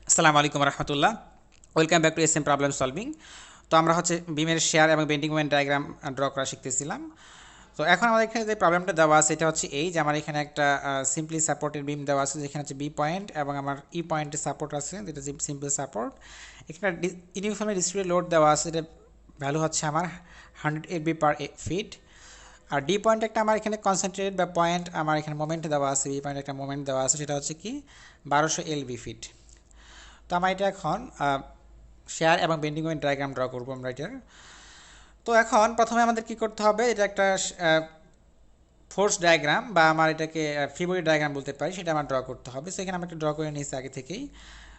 আসসালামু আলাইকুম রহমতুল্লাহ। Welcome back to S M problem solving. তো আমরা হচ্ছে বিমের শেয়ার এবং বেন্ডিং মোমেন্ট ডায়াগ্রাম ড্র করা শিখতেছিলাম। তো এখন আমাদের এখানে যে প্রবলেমটা দেওয়া আছে এটা হচ্ছে এই যে আমার এখানে একটা সিম্পলি সাপোর্টের বিম দেওয়া আছে, যেখানে হচ্ছে বি পয়েন্ট এবং আমার ই পয়েন্টের সাপোর্ট আছে, যেটা সিম্পল সাপোর্ট। এখানে ইউনিফর্মে ডিস্ট্রিবিউটেড লোড দেওয়া আছে, এটা ভ্যালু হচ্ছে আমার 100 LB পার ফিট। আর ডি পয়েন্ট একটা আমার এখানে কনসেন্ট্রেটেড বা পয়েন্ট আমার এখানে মোমেন্ট দেওয়া আছে, বি পয়েন্ট একটা মোমেন্ট দেওয়া আছে, সেটা হচ্ছে কি 1200 LB ফিট। তো আমরা এটা এখন শেয়ার এবং বেন্ডিং মোমেন্ট ডায়াগ্রাম ড্র করবো আমরা এটার। তো এখন প্রথমে আমাদের কি করতে হবে, এটা একটা ফোর্স ডায়াগ্রাম বা আমার এটাকে ফিবোরি ডায়াগ্রাম বলতে পারি, সেটা আমার ড্র করতে হবে। সেখানে আমি একটা ড্র করে নিয়েছি আগে থেকেই।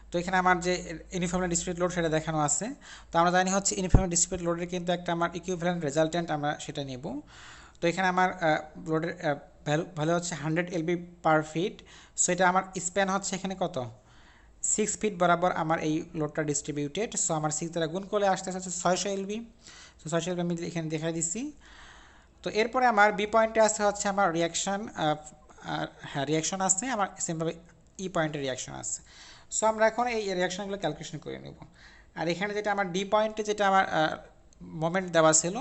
তো এখানে আমার যে ইউনিফর্মলি ডিস্ট্রিবিউটেড লোড সেটা দেখানো আছে। তো আমরা জানি হচ্ছে ইউনিফর্মলি ডিস্ট্রিবিউটেড লোডের কিন্তু একটা আমার ইকুইভ্যালেন্ট রেজাল্টেন্ট, আমরা সেটা নেব। তো এখানে আমার লোডের ভ্যালু হচ্ছে 100 LB পার ফিট। সো এটা আমার স্প্যান হচ্ছে এখানে কত, 6 ফিট বরাবর আমার এই লোডটা ডিস্ট্রিবিউটেড। সো আমার 6 দ্বারা গুণ করলে আসতে হচ্ছে 600 LB। সো 600 LB আমি এখানে দেখাই দিচ্ছি। তো এরপরে আমার বি পয়েন্টে আসতে হচ্ছে আমার রিয়াকশান, হ্যাঁ রিয়াকশন আছে আমার, সেমভাবে ই পয়েন্টের রিয়াকশন আছে। সো আমরা এখন এই রিয়াকশনগুলো ক্যালকুলেশন করে নেব। আর এখানে যেটা আমার ডি পয়েন্টে যেটা আমার মোমেন্ট দেওয়া ছিল,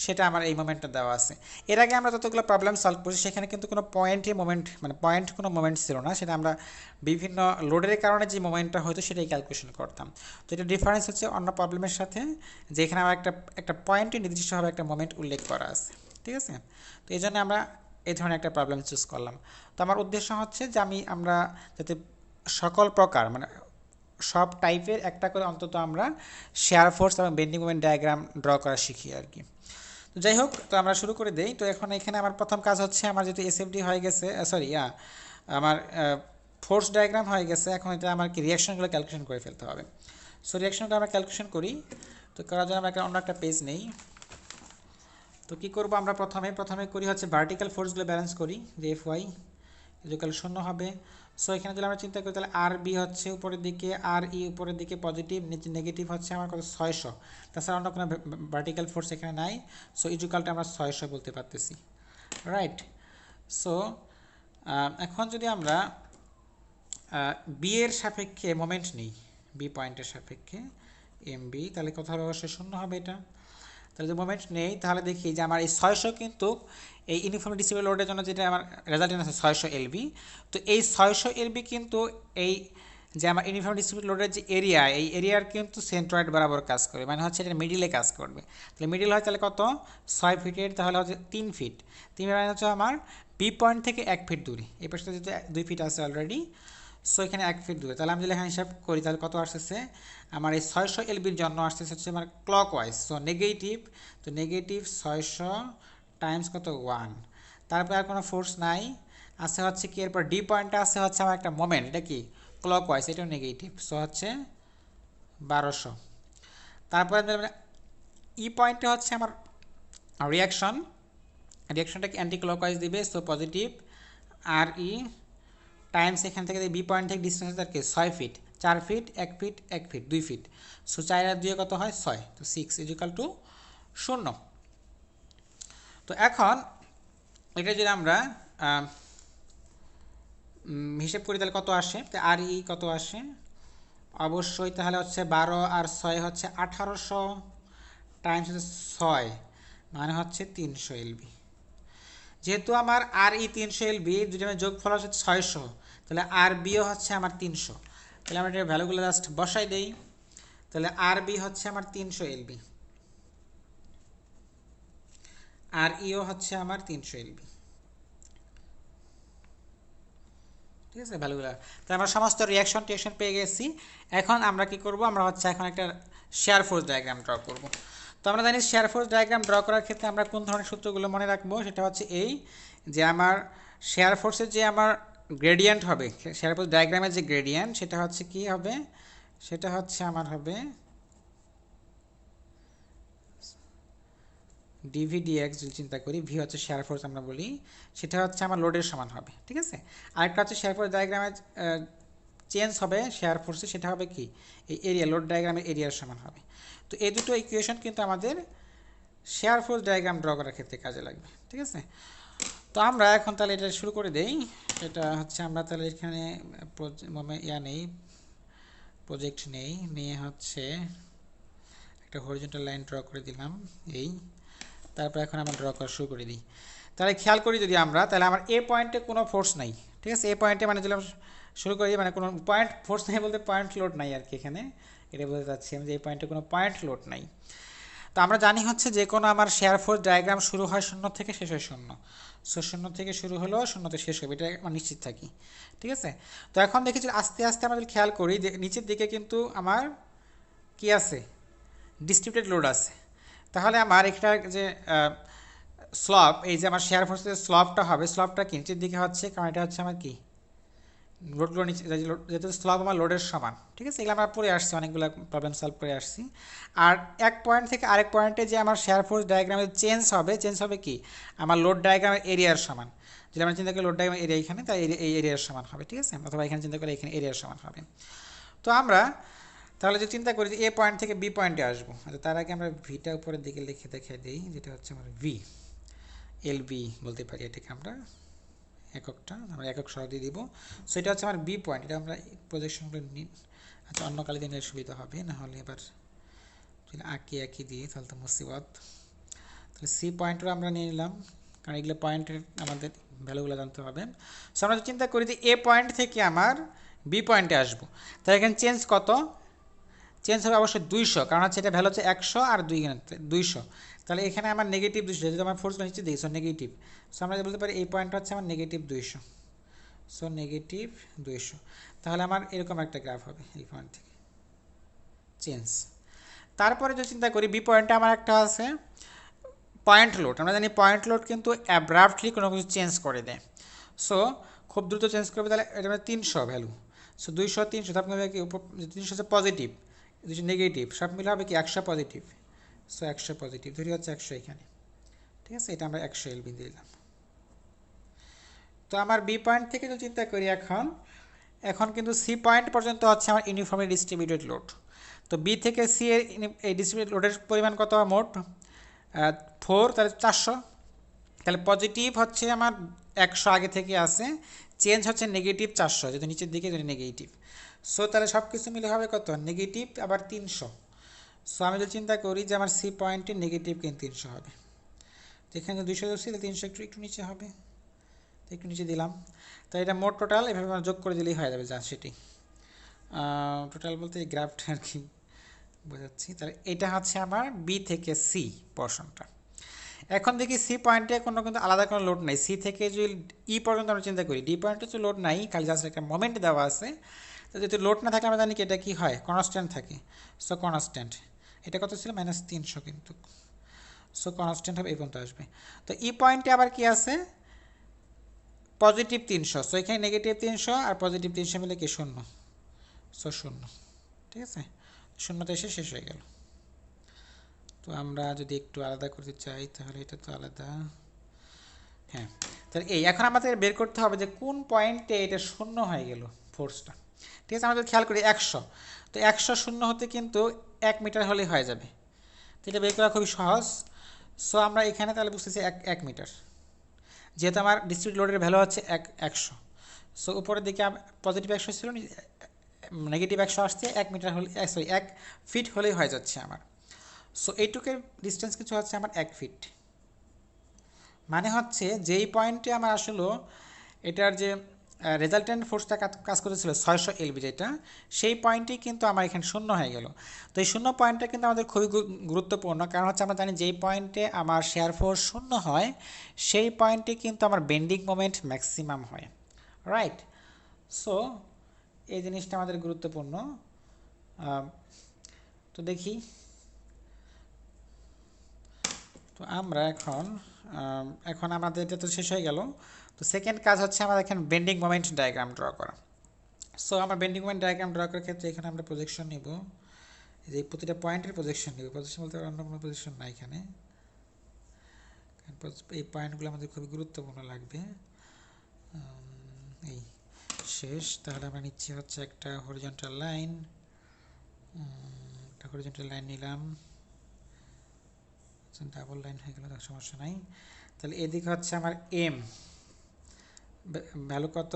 সেটা আমার এই মোমেন্টটা দেওয়া আছে। এর আগে আমরা যতগুলো প্রবলেম সলভ করছি সেখানে কিন্তু কোনো পয়েন্টে মোমেন্ট, মানে পয়েন্ট কোনো মোমেন্ট ছিল না, সেটা আমরা বিভিন্ন লোডের কারণে যে মোমেন্টটা হয়তো সেটাই ক্যালকুলেশন করতাম। তো এটা ডিফারেন্স হচ্ছে অন্য প্রবলেমের সাথে, যে এখানে আমার একটা পয়েন্টে নির্দিষ্টভাবে একটা মোমেন্ট উল্লেখ করা আছে, ঠিক আছে। তো এই জন্য আমরা এই ধরনের একটা প্রবলেম চুজ করলাম। তো আমার উদ্দেশ্য হচ্ছে যে আমরা যাতে সকল প্রকার, মানে সব টাইপের একটা করে অন্তত আমরা শেয়ার ফোর্স এবং বেন্ডিং মোমেন্ট ডায়াগ্রাম ড্র করা শিখি আর কি। তো যাই হোক, তো আমরা শুরু করে দেই। তো এখন এখানে আমার প্রথম কাজ হচ্ছে, আমার যেহেতু এসএফডি হয়ে গেছে, সরি আমার ফোর্স ডায়াগ্রাম হয়ে গেছে, এখন এটা আমার কি রিয়াকশনগুলো ক্যালকুলেশন করে ফেলতে হবে। সো রিয়াকশনটা আমরা ক্যালকুলেশন করি। তো করার জন্য আমরা অন্য একটা পেজ নেই। তো কী করবো, আমরা প্রথমে করি হচ্ছে ভার্টিক্যাল ফোর্সগুলো ব্যালেন্স করি, যে এফ ওয়াই ইকুয়াল 0 হবে। সো এখানে যদি আমরা চিন্তা করি তাহলে আর বি হচ্ছে উপরের দিকে, আর ই উপরের দিকে পজিটিভ, নিচে নেগেটিভ হচ্ছে আমার কত 600। তাছাড়া অন্য কোনো ভার্টিক্যাল ফোর্স এখানে নাই। সো ইকুয়ালটা আমরা 600 বলতে পারতেছি, রাইট। সো এখন যদি আমরা বি এর সাপেক্ষে মোমেন্ট নিই, বি পয়েন্টের সাপেক্ষে এম বি, তাহলে কত হবে, অবশ্যই 0 হবে এটা। তাহলে যদি মোমেন্ট নেই তাহলে দেখি যে আমার এই 600 কিন্তু এই ইউনিফর্ম ডিসিবল লোডের জন্য যেটা আমার রেজাল্টেন্ট আছে 600 LB। তো এই 600 LB কিন্তু এই যে আমার ইউনিফর্ম ডিসিবল লোডের যে এরিয়া, এই এরিয়ার কিন্তু সেন্ট্রয়েড বরাবর কাজ করবে, মানে হচ্ছে এটা মিডিলে কাজ করবে। তাহলে মিডিল হয় তাহলে কত, 6 ফিটের, তাহলে হচ্ছে 3 ফিট। 3 মানে হচ্ছে আমার বি পয়েন্ট থেকে 1 ফিট দূরে, এই পাশে যেহেতু 2 ফিট আছে অলরেডি। সো এখানে 1 ফিট দূরে, তাহলে আমি যদি এখানে হিসাব করি তাহলে কত আসতেছে, আমার এই 600 LBর জন্য আসতেছে হচ্ছে আমার ক্লক ওয়াইজ, সো নেগেটিভ। তো নেগেটিভ 600 টাইমস কত 1। তারপরে আর কোনো ফোর্স নাই, আছে হচ্ছে কি এরপর ডি পয়েন্টে আছে হচ্ছে আমার একটা মোমেন্ট, এটা কি ক্লক ওয়াইজ, এটাও নেগেটিভ, সো হচ্ছে 1200। তারপরে ই পয়েন্টে হচ্ছে আমার রিয়াকশন, রিয়াকশনটাকে অ্যান্টি ক্লক ওয়াইজ দিবে, সো পজিটিভ আর ই টাইমস এখান থেকে বি পয়েন্ট থেকে ডিস্টেন্স আর কি 6 feet, 4 feet, 1 feet, 1 feet, 2 feet. So 4 আর 2 কত হয় 6, তো 6 ইকুয়াল টু 0। তো এখন এটা যদি আমরা হিসেব করি তাহলে কত আসে, তো আর ই কত আসে, অবশ্যই তাহলে হচ্ছে 12 আর 6 হচ্ছে 1800 টাইমস হচ্ছে 6, মানে হচ্ছে 300 LB। যেহেতু আমার আর ই 300 LB, যদি আমি যোগফল হচ্ছে 600, তাহলে আর বিও হচ্ছে আমার 300। তাহলে আমরা এটার ভ্যালুগুলো জাস্ট বসাই দেই। তাহলে আর বি হচ্ছে আমার 300 LB, আর ইও হচ্ছে আমার 300 LB, ঠিক আছে ভ্যালুগুলো। তাহলে আমরা সমস্ত রিয়াকশন টিয়াকশন পেয়ে গেছি। এখন আমরা কি করব, আমরা হচ্ছে এখন একটা শেয়ার ফোর্স ডায়াগ্রাম ড্র করব। তো আমরা জানি শেয়ার ফোর্স ডায়াগ্রাম ড্র করার ক্ষেত্রে আমরা কোন ধরনের সূত্রগুলো মনে রাখবো, সেটা হচ্ছে এই যে আমার শেয়ার ফোর্সের যে আমার গ্রেডিয়েন্ট হবে, শেয়ার ফোর্স ডায়াগ্রামের যে গ্রেডিয়েন্ট সেটা হচ্ছে কি হবে, সেটা হচ্ছে আমার হবে ডিভি ডিএক্স। যদি চিন্তা করি, ভি হচ্ছে শেয়ার ফোর্স আমরা বলি, সেটা হচ্ছে আমার লোডের সমান হবে, ঠিক আছে। আরেকটা হচ্ছে শেয়ার ফোর্স ডায়াগ্রামের চেঞ্জ হবে শেয়ার ফোর্সে, সেটা হবে কি এই এরিয়া, লোড ডায়াগ্রামের এরিয়ার সমান হবে। তো এই দুটো ইকুয়েশন কিন্তু আমাদের শেয়ার ফোর্স ডায়াগ্রাম ড্র করার ক্ষেত্রে কাজে লাগবে, ঠিক আছে। তো আমরা এখন তাহলে এটা শুরু করে দেই। এটা হচ্ছে আমরা তাহলে এখানে নেই, প্রজেক্ট নেই, নিয়ে হচ্ছে একটা হরিজন্টাল লাইন ড্র করে দিলাম এই। তারপর এখন আমরা ড্র করা শুরু করে দিই। তাহলে খেয়াল করি যদি আমরা, তাহলে আমার এ পয়েন্টে কোনো ফোর্স নাই, ঠিক আছে? এ পয়েন্টে মানে যদি আমরা শুরু করি, মানে কোনো পয়েন্ট ফোর্স নাই বলতে পয়েন্ট লোড নাই আর কি এখানে, এটা বলতে চাচ্ছি আমি যে এই পয়েন্টে কোনো পয়েন্ট লোড নাই। তো আমরা জানি হচ্ছে যে কোনো আমার শেয়ার ফোর্স ডায়াগ্রাম শুরু হয় শূন্য থেকে, শেষ হয় শূন্য। সো শূন্য থেকে শুরু হলো, শূন্যতে শেষ হবে, এটা আমার নিশ্চিত থাকি, ঠিক আছে? তো এখন দেখি যে আস্তে আস্তে আমরা যদি খেয়াল করি যে নিচের দিকে কিন্তু আমার কি আছে, ডিস্ট্রিবিউটেড লোড আছে। তাহলে আমার একটা যে স্লপ, এই যে আমার শেয়ার ফোর্সের স্লপটা হবে, স্লপটা কি নিচের দিকে হচ্ছে, কারণ এটা হচ্ছে আমার কি লোডগুলো নিচে, যেহেতু স্লপ আমার লোডের সমান, ঠিক আছে? এগুলো আমরা পড়ে আসছি, অনেকগুলো প্রবলেম সলভ করে আসছি। আর এক পয়েন্ট থেকে আরেক পয়েন্টে যে আমার শেয়ার ফোর্স ডায়াগ্রামে চেঞ্জ হবে কি আমার লোড ডায়াগ্রামের এরিয়ার সমান। যদি আমরা চিন্তা করি লোড ডায়াগ্রামের এরিয়া এখানে, তাই এই এরিয়ার সমান হবে, ঠিক আছে? অথবা এখানে চিন্তা করি এখানে এরিয়ার সমান হবে। তো আমরা তাহলে যদি চিন্তা করি যে এ পয়েন্ট থেকে বি পয়েন্টে আসবো, আচ্ছা তার আগে আমরা ভিটা উপরের দিকে লিখে দেখে দিই, যেটা হচ্ছে আমার ভি, এল বি বলতে পারি এটাকে আমরা, এককটা আমরা একক সহ দিয়ে দিব। সো এটা হচ্ছে আমার বি পয়েন্ট, এটা আমরা প্রজেকশনগুলো নিই। আচ্ছা অন্য কালি দিনে সুবিধা হবে, নাহলে এবার যদি আঁকি দিয়ে তাহলে তো মুসিবত। তাহলে সি পয়েন্টও আমরা নিয়ে নিলাম, কারণ এগুলো পয়েন্টের আমাদের ভ্যালুগুলো জানতে হবে। সো আমরা যদি চিন্তা করি যে এ পয়েন্ট থেকে আমার বি পয়েন্টে আসবো, তাহলে এখানে চেঞ্জ কত, চেঞ্জ হবে অবশ্যই 200, কারণ হচ্ছে এটা ভ্যালু হচ্ছে 100 আর 200। তাহলে এখানে আমার নেগেটিভ 200, যেহেতু আমার ফোর্সগুলো নিচে দিই, সো নেগেটিভ। সো আমরা বলতে পারি এই পয়েন্ট হচ্ছে আমার নেগেটিভ 200, সো নেগেটিভ 200। তাহলে আমার এরকম একটা গ্রাফ হবে এই পয়েন্ট থেকে চেঞ্জ। তারপরে যদি চিন্তা করি বি পয়েন্টে আমার একটা আছে পয়েন্ট লোড। আমরা জানি পয়েন্ট লোড কিন্তু অ্যাব্রাপ্টলি কোনো কিছু চেঞ্জ করে দেয়, সো খুব দ্রুত চেঞ্জ করবে। তাহলে এটা 300 ভ্যালু, সো 200 300, তারপর কি 300 হচ্ছে পজিটিভ, 200 নেগেটিভ, সব মিলে হবে কি 100 পজিটিভ। সো 100 পজিটিভ ধরি হচ্ছে 100 এখানে, ঠিক আছে? এটা আমরা 100 এলবি দিলাম। তো আমার বি পয়েন্ট থেকে যদি চিন্তা করি এখন, এখন কিন্তু সি পয়েন্ট পর্যন্ত হচ্ছে আমার ইউনিফর্মলি ডিস্ট্রিবিউটেড লোড। তো বি থেকে সি এর এই ডিস্ট্রিবিউটেড লোডের পরিমাণ কত মোট 4, তাহলে 400। তাহলে পজিটিভ হচ্ছে আমার 100 আগে থেকে আছে, চেঞ্জ হচ্ছে নেগেটিভ 400, যেহেতু নিচের দিকে যদি নেগেটিভ। সো তাহলে সব কিছু মিলে হবে কত, নেগেটিভ আবার 300। সো আমি যদি চিন্তা করি যে আমার সি পয়েন্টে নেগেটিভ কিন্তু 300 হবে, তো এখানে 200 ধরছি, তাহলে 300 একটু একটু নিচে হবে, তো একটু নিচে দিলাম। তো এটা মোট টোটাল এভাবে আমরা যোগ করে দিলেই হয়ে যাবে, যা সেটি টোটাল বলতে এই গ্রাফটা আর কি বোঝাচ্ছি। তাহলে এটা হচ্ছে আমার বি থেকে সি পোর্শনটা। এখন দেখি সি পয়েন্টে কোনো কিন্তু আলাদা কোনো লোড নাই। সি থেকে যদি ই পর্যন্ত আমরা চিন্তা করি, ডি পয়েন্টে তো লোড নাই, খালি জাস্ট একটা মোমেন্ট দেওয়া আছে। তো যেহেতু লোড না থাকে আমরা জানি কি এটা কী হয়, কনস্ট্যান্ট থাকে। সো কনস্ট্যান্ট, এটা কত ছিল -300 কিন্তু, সো কনস্ট্যান্ট হবে এই পর্যন্ত আসবে। তো ই পয়েন্টে আবার কি আছে, পজিটিভ 300, সো এখানে নেগেটিভ 300 আর পজিটিভ 300 মিলে কি 0, সো 0, ঠিক আছে? শূন্যতে এসে শেষ হয়ে গেল। তো আমরা যদি একটু আলাদা করতে চাই তাহলে এটা তো আলাদা, হ্যাঁ। তাহলে এই এখন আমাদের বের করতে হবে যে কোন পয়েন্টে এটা শূন্য হয়ে গেল ফোর্সটা, ঠিক আছে? আমরা যদি খেয়াল করি 100, তো 100 শূন্য হতে কিন্তু 1 মিটার হলেই হয়ে যাবে, তো এটা বের করা খুবই সহজ। সো আমরা এখানে তাহলে বুঝতেছি 1 মিটার, যেহেতু আমার ডিস্ট্রিবিউট লোডের ভ্যালু হচ্ছে 100। সো উপরের দিকে পজিটিভ 100 ছিল, নেগেটিভ 100 আসছে, 1 মিটার হলে, সরি 1 ফিট হলেই হয়ে যাচ্ছে আমার। সো এইটুকের ডিস্টেন্স কিছু হচ্ছে আমার 1 ফিট, মানে হচ্ছে যেই পয়েন্টে আমার আসলে এটার যে রেজাল্টেন্ট ফোর্সটা কাজ করেছিল 600 এলবি, যেটা সেই পয়েন্টেই কিন্তু আমার এখানে শূন্য হয়ে গেল। তো এই শূন্য পয়েন্টটা কিন্তু আমাদের খুবই গুরুত্বপূর্ণ, কারণ হচ্ছে আমরা জানি যেই পয়েন্টে আমার শেয়ার ফোর্স শূন্য হয় সেই পয়েন্টে কিন্তু আমার বেন্ডিং মোমেন্ট ম্যাক্সিমাম হয়, রাইট? সো এই জিনিসটা আমাদের গুরুত্বপূর্ণ। তো দেখি, তো আমরা এখন আমাদের এটা তো শেষ হয়ে গেল। তো সেকেন্ড কাজ হচ্ছে আমাদের এখানে বেন্ডিং মোমেন্ট ডায়াগ্রাম ড্র করা। সো আমরা বেন্ডিং মোমেন্ট ডায়াগ্রাম ড্র করার ক্ষেত্রে এখানে আমরা প্রজেকশন নিব, যে প্রতিটা পয়েন্টের প্রজেকশন নিব। প্রজেকশন বলতে অন্য কোনো প্রজেকশন নাই এখানে, এই পয়েন্টগুলো আমাদের খুবই গুরুত্বপূর্ণ লাগবে। এই শেষ, তাহলে আমরা নিচ্ছি হচ্ছে একটা হরিজন্টাল লাইন, একটা হরিজন্টাল লাইন নিলাম, ডাবল লাইন হয়ে গেল, সমস্যা নাই। তাহলে এদিকে হচ্ছে আমার এম ভ্যালু কত,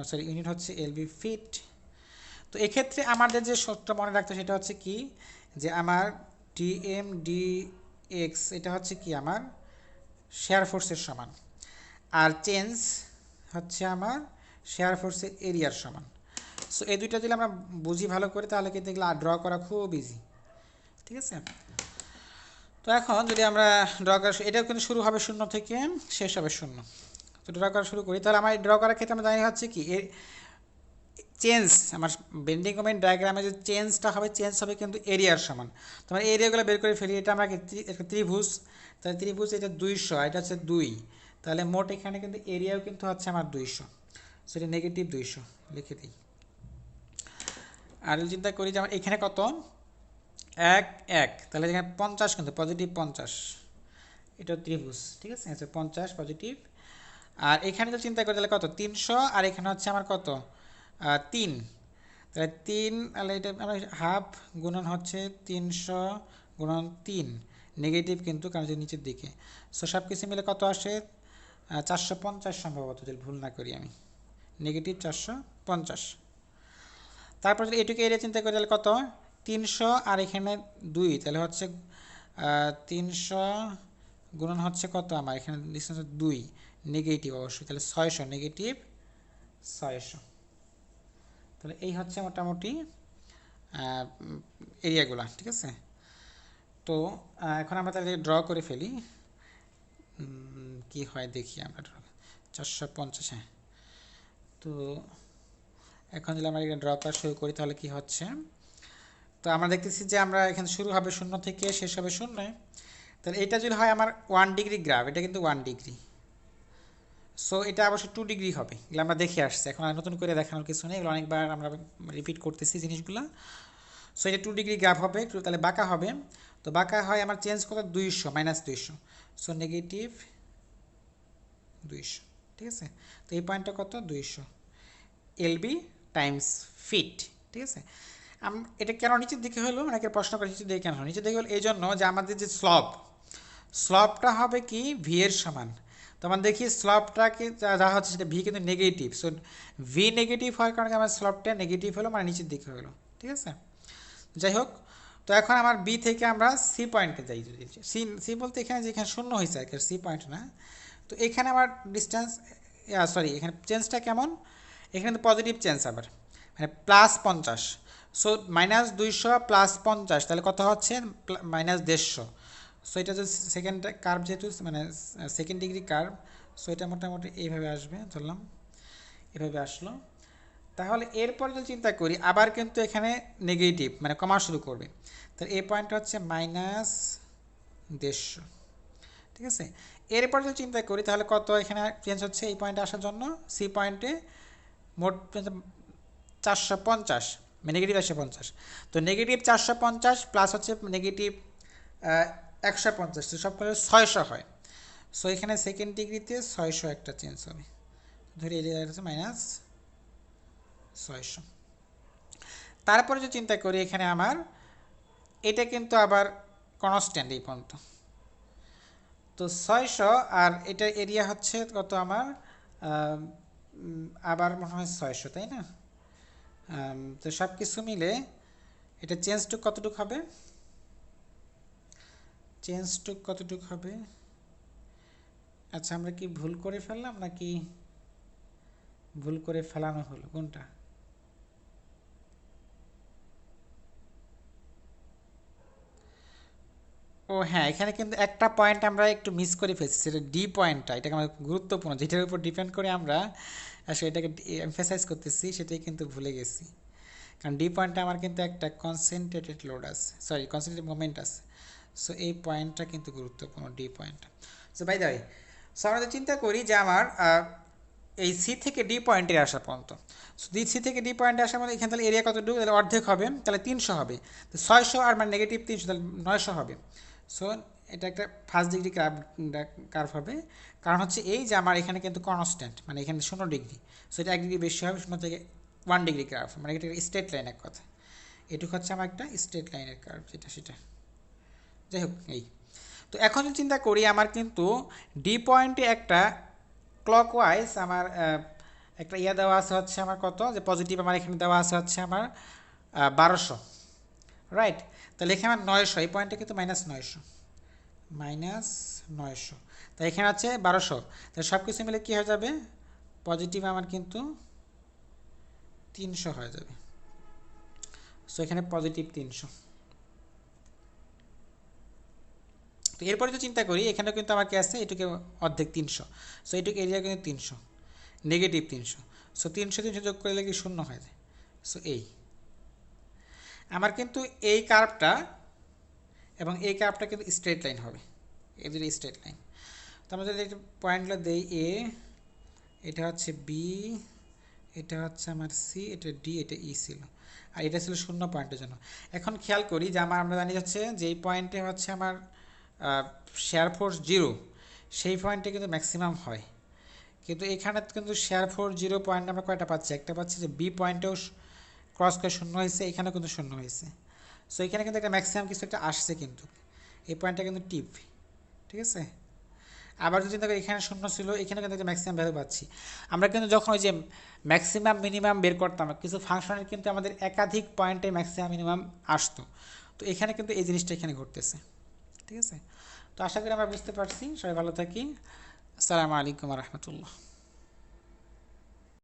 সরি ইউনিট হচ্ছে এলবি ফিট। তো তো এক্ষেত্রে আমাদের যে সূত্র মনে রাখতে সেটা হচ্ছে কি, যে আমার ডিএম ডি এক্স এটা হচ্ছে কি আমার শেয়ার ফোর্সের সমান, আর চেঞ্জ হচ্ছে আমার শেয়ার ফোর্সের এরিয়ার সমান। সো এই দুইটা যদি আমরা বুঝি ভালো করে তাহলে কিন্তু এগুলো ড্র করা খুব ইজি, ঠিক আছে। তো এখন যদি আমরা ড্র করা, এটাও কিন্তু শুরু হবে শূন্য থেকে, শেষ হবে শূন্য। তো ড্র করা শুরু করি, তাহলে আমার ড্র করার ক্ষেত্রে আমরা জানি হচ্ছে কি এর চেঞ্জ, আমার বেন্ডিং মোমেন্ট ডায়াগ্রামে যে চেঞ্জটা হবে, চেঞ্জ হবে কিন্তু এরিয়ার সমান। তো আমরা এরিয়াগুলো বের করে ফেলি। এটা আমরা একটা ত্রিভুজ, তাহলে ত্রিভুজ এটা 200, এটা হচ্ছে 2, তাহলে মোট এখানে কিন্তু এরিয়াও কিন্তু হচ্ছে আমার 200, সেটা নেগেটিভ 200 লিখে দিই। আর চিন্তা করি যে আমার এখানে কত, 1 1, তাহলে এখানে 50 কিন্তু পজিটিভ 50, এটা ত্রিভুজ, ঠিক আছে, আচ্ছা 50 পজিটিভ। আর এখানে তো চিন্তা করি তাহলে কত 300, আর এখানে হচ্ছে আমার কত 3, তাহলে 3, তাহলে এটা আমরা হাফ গুণন হচ্ছে 300 গুণন 3, নেগেটিভ কিন্তু কারণ যে নিচের দিকে। সো সব কিছু মিলে কত আসে 450 সম্ভবত, যদি ভুল না করি আমি, নেগেটিভ 450। তারপর যদি এটুকু এরিয়া চিন্তা করি তাহলে কত 300, আর এখানে 2, তাহলে হচ্ছে 300 গুণন হচ্ছে কত আমার এখানে ডিসটেন্স 2, নেগেটিভ অবশ্যই, তাহলে 600, নেগেটিভ 600। তাহলে এই হচ্ছে মোটামুটি এরিয়াগুলা, ঠিক আছে। তো এখন আমরা তাহলে ড্র করে ফেলি, কি হয় দেখি আমরা। 450, হ্যাঁ। তো এখন যদি আমরা ড্র করা শুরু করি তাহলে কি হচ্ছে, তো আমরা দেখতেছি যে আমরা এখানে শুরু হবে শূন্য থেকে, শেষ হবে শূন্যে। তাহলে এটা যদি হয় আমার 1 ডিগ্রি গ্রাফ, এটা কিন্তু 1 ডিগ্রি। সো এটা অবশ্যই 2 ডিগ্রি হবে, এগুলো আমরা দেখে আসছি, এখন আর নতুন করে দেখানোর কিছু নেই, এগুলো অনেকবার আমরা রিপিট করতেছি জিনিসগুলো। সো এটা 2 ডিগ্রি গ্রাফ হবে, তাহলে বাঁকা হবে। তো বাঁকা হয় আমার চেঞ্জ কত 200, -200, সো নেগেটিভ 200, ঠিক আছে। তো এই পয়েন্টটা কত 200 এলবি টাইমস ফিট, ঠিক আছে। এটা কেন নিচের দিকে হলো, অনেকের প্রশ্ন করে নিচের দিকে কেন হলো। নিচের দিকে হলো এই জন্য যে আমাদের যে স্লপটা হবে কি ভি এর সমান। তো আমরা দেখি স্লপটাকে যা হচ্ছে সেটা ভি কিন্তু নেগেটিভ, সো ভি নেগেটিভ হওয়ার কারণে আমার স্লপটা নেগেটিভ হলো, মানে নিচের দিকে হলো, ঠিক আছে। যাই হোক, তো এখন আমার বি থেকে আমরা সি পয়েন্টে যাই। যদি সি বলতে এখানে যেখানে শূন্য হয়েছে আর কি, সি পয়েন্ট না। তো এখানে আমার ডিস্টেন্স, সরি এখানে চেঞ্জটা কেমন, এখানে তো পজিটিভ চেঞ্জ আবার, মানে +50। সো -200 +50, তাহলে কত হচ্ছে -150। সো এটা যে সেকেন্ড কার্ভ, যেহেতু মানে সেকেন্ড ডিগ্রি কার্ভ, সো এটা মোটামুটি এইভাবে আসবে, ধরলাম এভাবে আসলো। তাহলে এরপর যদি চিন্তা করি আবার কিন্তু এখানে নেগেটিভ মানে কমা শুরু করবে, তাহলে এই পয়েন্টটা হচ্ছে -150, ঠিক আছে। এরপর যদি চিন্তা করি তাহলে কত এখানে চেঞ্জ হচ্ছে এই পয়েন্টে আসার জন্য, সি পয়েন্টে মোট 450, নেগেটিভ 150। তো নেগেটিভ 450 প্লাস হচ্ছে নেগেটিভ 150, সব করে 600 হয়। সো এখানে সেকেন্ড ডিগ্রিতে 600 একটা চেঞ্জ হবে, ধরি এরিয়া হচ্ছে -600। তারপরে যদি চিন্তা করি এখানে আমার এটা কিন্তু আবার কনস্ট্যান্ট এই পর্যন্ত, তো 600, আর এটার এরিয়া হচ্ছে কত আমার আবার মনে হয় 600, তাই না। তো সব কিছু মিলে এটা চেঞ্জটুক কতটুক হবে, চেঞ্জটুক কতটুক হবে। আচ্ছা আমরা কি ভুল করে ফেললাম নাকি ভুল করে ফেলানো হলো, কোনটা। ও হ্যাঁ, এখানে কিন্তু একটা পয়েন্ট আমরা একটু মিস করে ফেলছি, সেটা ডি পয়েন্টটা, এটাকে আমার গুরুত্বপূর্ণ, যেটার উপর ডিপেন্ড করে আমরা আসলে এটাকে এমফেসাইজ করতেছি, সেটাই কিন্তু ভুলে গেছি। কারণ ডি পয়েন্টটা আমার কিন্তু একটা কনসেন্ট্রেটেড লোড আছে, সরি কনসেন্ট্রেটেড মোমেন্ট আছে। সো এই পয়েন্টটা কিন্তু গুরুত্বপূর্ণ, ডি পয়েন্টটা। So by the way, so আমরা চিন্তা করি যে আমার এই সি থেকে ডি পয়েন্টে আসা পর্যন্ত, সো সি থেকে ডি পয়েন্টে আসার মধ্যে এখানে তাহলে এরিয়া কতটুকু, তাহলে অর্ধেক হবে, তাহলে 300 হবে। তো 600 আর মানে নেগেটিভ 300, তাহলে 900 হবে। সো এটা একটা ফার্স্ট ডিগ্রি কার্ভ হবে, কারণ হচ্ছে এই যে আমার এখানে কিন্তু কনস্ট্যান্ট, মানে এখানে 0 ডিগ্রি, সো এটা 1 ডিগ্রি বেশি হবে, 0 থেকে 1 ডিগ্রি কার্ভ, মানে এটা স্ট্রেট লাইন এক কথা। এটুকু হচ্ছে আমার একটা স্ট্রেট লাইনের কার্ভ, যেটা সেটা। যাই হোক এই, তো এখন যদি চিন্তা করি আমার কিন্তু ডি পয়েন্টে একটা ক্লকওয়াইজ আমার একটা ইয়া দেওয়া আছে হচ্ছে আমার কত, যে পজিটিভ আমার এখানে দেওয়া আছে হচ্ছে আমার 1200, রাইট। তাহলে এখানে আমার 900, এই পয়েন্টটা কিন্তু -900, তাই এখানে আছে 1200। তাহলে সব কিছু মিলে কী হয়ে যাবে, পজিটিভ আমার কিন্তু 300 হয়ে যাবে। সো এখানে পজিটিভ 300। তো এরপরে যদি চিন্তা করি, এখানে কিন্তু আমার কি আছে, এটুকু অর্ধেক 300, সো এটুকু এরিয়া কিন্তু 300, নেগেটিভ 300। সো 300 যোগ করলে কি শূন্য হয়ে যায়। সো আমার কিন্তু এই কার্ভটা এবং এই কার্ভটা কিন্তু স্ট্রেট লাইন হবে, এই দুটো স্ট্রেট লাইন। তো আমরা যদি পয়েন্টগুলো দেই, এ, এটা হচ্ছে বি, এটা হচ্ছে আমার সি, এটা ডি, এটা ই ছিল, আর এটা ছিল 0 পয়েন্টের জন্য। এখন খেয়াল করি যে আমরা জানি হচ্ছে যে এই পয়েন্টে হচ্ছে আমার শেয়ার ফোর্স 0, সেই পয়েন্টে কিন্তু ম্যাক্সিমাম হয়। কিন্তু এখানে কিন্তু শেয়ার ফোর্স 0 পয়েন্ট আমরা কয়টা পাচ্ছি, একটা পাচ্ছি, যে বি পয়েন্টেও ক্রস করে 0 হয়েছে, এখানেও কিন্তু 0 হয়েছে। সো এখানে কিন্তু একটা ম্যাক্সিমাম কিছু একটা আসছে, কিন্তু এই পয়েন্টটা কিন্তু টিপ, ঠিক আছে। আবার যদি চিন্তা করি, এখানে 0 ছিল, এখানে কিন্তু একটা ম্যাক্সিমাম ভ্যালু পাচ্ছি। আমরা কিন্তু যখন ওই যে ম্যাক্সিমাম মিনিমাম বের করতাম, কিছু ফাংশনের কিন্তু আমাদের একাধিক পয়েন্টে ম্যাক্সিমাম মিনিমাম আসতো। তো এখানে কিন্তু এই জিনিসটা এখানে ঘটতেছে, ঠিক আছে। তো আশা করি আমরা বুঝতে পারছি। সবাই ভালো থাকি। আসসালামু আলাইকুম রহমতুল্লাহ।